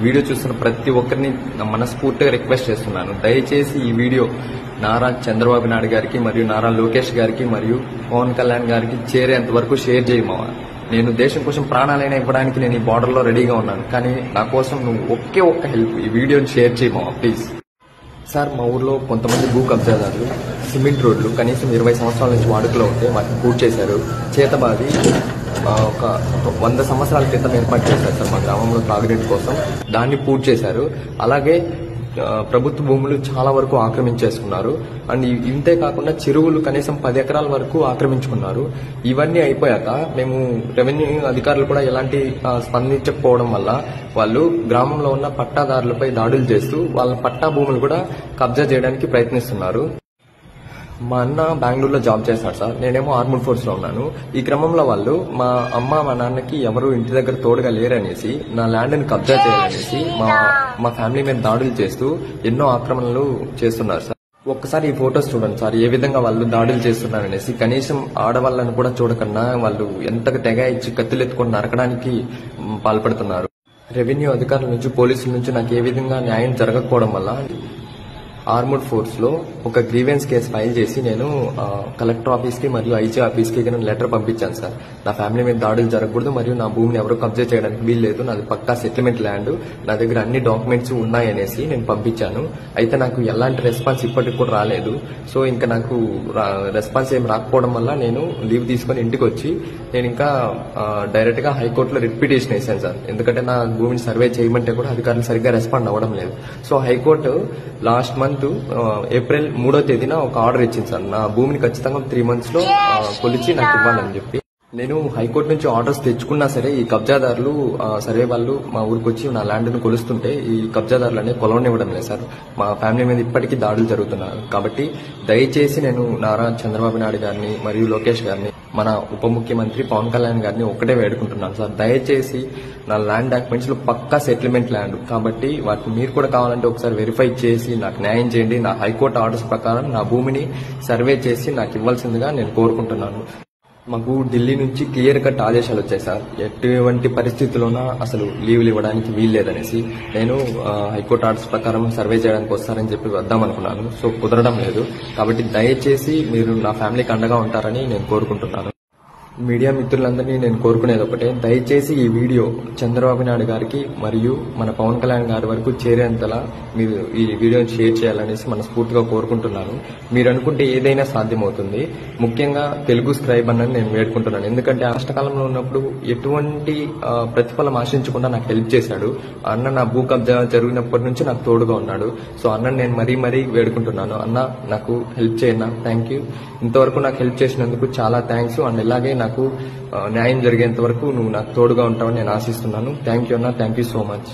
Video చూస్తున్న ప్రతి ఒక్కరిని మనస్ఫూర్తిగా రిక్వెస్ట్ చేస్తున్నాను. దయచేసి ఈ వీడియో నారా చంద్రబాబు నాయుడు గారికి మరియు నారా లోకేష్ గారికి మరియు పవన్ కళ్యాణ్ గారికి చేరేంత వరకు షేర్ చేయమా. నేను దేశం కోసం ప్రాణాలైనా ఇవ్వడానికి నేను ఈ బార్డర్లో రెడీగా ఉన్నాను. కానీ నా కోసం నువ్వు ఒక్క హెల్ప్, ఈ వీడియోని షేర్ చేయమా ప్లీజ్. సార్, మా ఊర్లో కొంతమంది భూ కబ్జాదారులు సిమెంట్ రోడ్లు కనీసం 20 సంవత్సరాల నుంచి వాడుకలో ఉంటే వాటిని పూర్తి చేశారు. చేతబాది ఒక 100 సంవత్సరాల క్రితం ఏర్పాటు చేశారు సార్ మా గ్రామంలో తాగునీటి కోసం. దాన్ని పూర్తి చేశారు. అలాగే ప్రభుత్వ భూములు చాలా వరకు ఆక్రమించేసుకున్నారు. అండ్ ఇంతే కాకుండా చెరువులు కనీసం 10 ఎకరాల వరకు ఆక్రమించుకున్నారు. ఇవన్నీ అయిపోయాక మేము రెవెన్యూ అధికారులు కూడా ఎలాంటి స్పందించకపోవడం వల్ల వాళ్ళు గ్రామంలో ఉన్న పట్టాదారులపై దాడులు చేస్తూ వాళ్ళ పట్టా భూములు కూడా కబ్జా చేయడానికి ప్రయత్నిస్తున్నారు. మా అన్న బెంగళూరులో జాబ్ చేస్తాడు సార్, నేనేమో ఆర్మూడ్ ఫోర్స్ లో ఉన్నాను. ఈ క్రమంలో వాళ్ళు మా అమ్మ మా నాన్నకి ఎవరు ఇంటి దగ్గర తోడుగా లేరనేసి నా ల్యాండ్ ని కబ్జా చేయాలనేసి మా ఫ్యామిలీ మీద దాడులు చేస్తూ ఎన్నో ఆక్రమణలు చేస్తున్నారు సార్. ఒక్కసారి ఈ ఫొటోస్ చూడండి సార్, ఏ విధంగా వాళ్ళు దాడులు చేస్తున్నారనేసి. కనీసం ఆడవాళ్ళని కూడా చూడకన్నా వాళ్ళు ఎంతగా తెగ ఇచ్చి కత్తులెత్తుకొని నరకడానికి పాల్పడుతున్నారు. రెవెన్యూ అధికారుల నుంచి పోలీసుల నుంచి నాకు ఏ విధంగా న్యాయం జరగకపోవడం వల్ల ఆర్మూడ్ ఫోర్స్ లో ఒక గ్రీవెన్స్ కేసు ఫైల్ చేసి నేను కలెక్టర్ ఆఫీస్ కి మరియు ఐజీ ఆఫీస్ కి నేను లెటర్ పంపించాను సార్. నా ఫ్యామిలీ మీద దాడులు జరగకూడదు మరియు నా భూమిని ఎవరు కబ్జా చేయడానికి వీల్లేదు, నాది పక్కా సెటిల్మెంట్ ల్యాండ్, నా దగ్గర అన్ని డాక్యుమెంట్స్ ఉన్నాయనేసి నేను పంపించాను. అయితే నాకు ఎలాంటి రెస్పాన్స్ ఇప్పటికి కూడా రాలేదు. సో ఇంకా నాకు రెస్పాన్స్ ఏం రాకపోవడం వల్ల నేను లీవ్ తీసుకుని ఇంటికి వచ్చి నేను ఇంకా డైరెక్ట్ గా హైకోర్టులో రిట్ పిటిషన్ వేసాను సార్. ఎందుకంటే నా భూమిని సర్వే చేయమంటే కూడా అధికారులు సరిగ్గా రెస్పాండ్ అవ్వడం లేదు. So high court last month April 3వ తేదీన ఒక ఆర్డర్ ఇచ్చింది సార్, నా భూమిని ఖచ్చితంగా 3 months లో కొలిచి నాకు ఇవ్వాలని చెప్పి. నేను హైకోర్టు నుంచి ఆర్డర్స్ తెచ్చుకున్నా సరే ఈ కబ్జాదారులు సర్వే వాళ్ళు మా ఊరికి వచ్చి నా ల్యాండ్ ను కొలుస్తుంటే ఈ కబ్జాదారులు అనేది కొలవనివ్వడం లేదు సార్. మా ఫ్యామిలీ మీద ఇప్పటికీ దాడులు జరుగుతున్నాయి. కాబట్టి దయచేసి నేను నారా చంద్రబాబు నాయుడు గారిని మరియు లోకేష్ గారిని మన ఉప ముఖ్యమంత్రి పవన్ కళ్యాణ్ గారిని ఒక్కటే వేడుకుంటున్నాను సార్, దయచేసి నా ల్యాండ్ డాక్యుమెంట్స్ లో పక్కా సెటిల్మెంట్ ల్యాండ్ కాబట్టి వాటిని మీరు కూడా కావాలంటే ఒకసారి వెరిఫై చేసి నాకు న్యాయం చేయండి. నా హైకోర్టు ఆర్డర్స్ ప్రకారం నా భూమిని సర్వే చేసి నాకు ఇవ్వాల్సిందిగా నేను కోరుకుంటున్నాను. మాకు ఢిల్లీ నుంచి క్లియర్ కట్ ఆదేశాలు వచ్చాయి సార్, ఎటువంటి పరిస్థితుల్లోనా అసలు లీవ్లు ఇవ్వడానికి వీల్లేదనేసి. నేను హైకోర్టు ఆర్డర్స్ ప్రకారం సర్వే చేయడానికి వస్తారని చెప్పి వద్దామనుకున్నాను. సో కుదరడం లేదు. కాబట్టి దయచేసి మీరు నా ఫ్యామిలీకి అండగా ఉంటారని నేను కోరుకుంటున్నాను. మీడియా మిత్రులందరినీ నేను కోరుకునేది ఒకటే, దయచేసి ఈ వీడియో చంద్రబాబు నాయుడు గారికి మరియు మన పవన్ కళ్యాణ్ గారి వరకు చేరేంతలా మీరు ఈ వీడియోని షేర్ చేయాలనేసి మనస్ఫూర్తిగా కోరుకుంటున్నాను. మీరు అనుకుంటే ఏదైనా సాధ్యమవుతుంది. ముఖ్యంగా తెలుగు స్క్రైబ్ అన్నని నేను వేడుకుంటున్నాను. ఎందుకంటే కష్టకాలంలో ఉన్నప్పుడు ఎటువంటి ప్రతిఫలం ఆశించకుండా నాకు హెల్ప్ చేశాడు. అన్న నా భూ కబ్జా జరిగినప్పటి నుంచి నాకు తోడుగా ఉన్నాడు. సో అన్నని నేను మరీ వేడుకుంటున్నాను, అన్న నాకు హెల్ప్ చేయన్నా, థ్యాంక్ యూ. ఇంతవరకు నాకు హెల్ప్ చేసినందుకు చాలా థ్యాంక్స్. అండ్ ఇలాగే నాకు న్యాయం జరిగేంత వరకు నువ్వు నాకు తోడుగా ఉంటావని నేను ఆశిస్తున్నాను. థ్యాంక్ యూ అన్న, థ్యాంక్ యూ సో మచ్.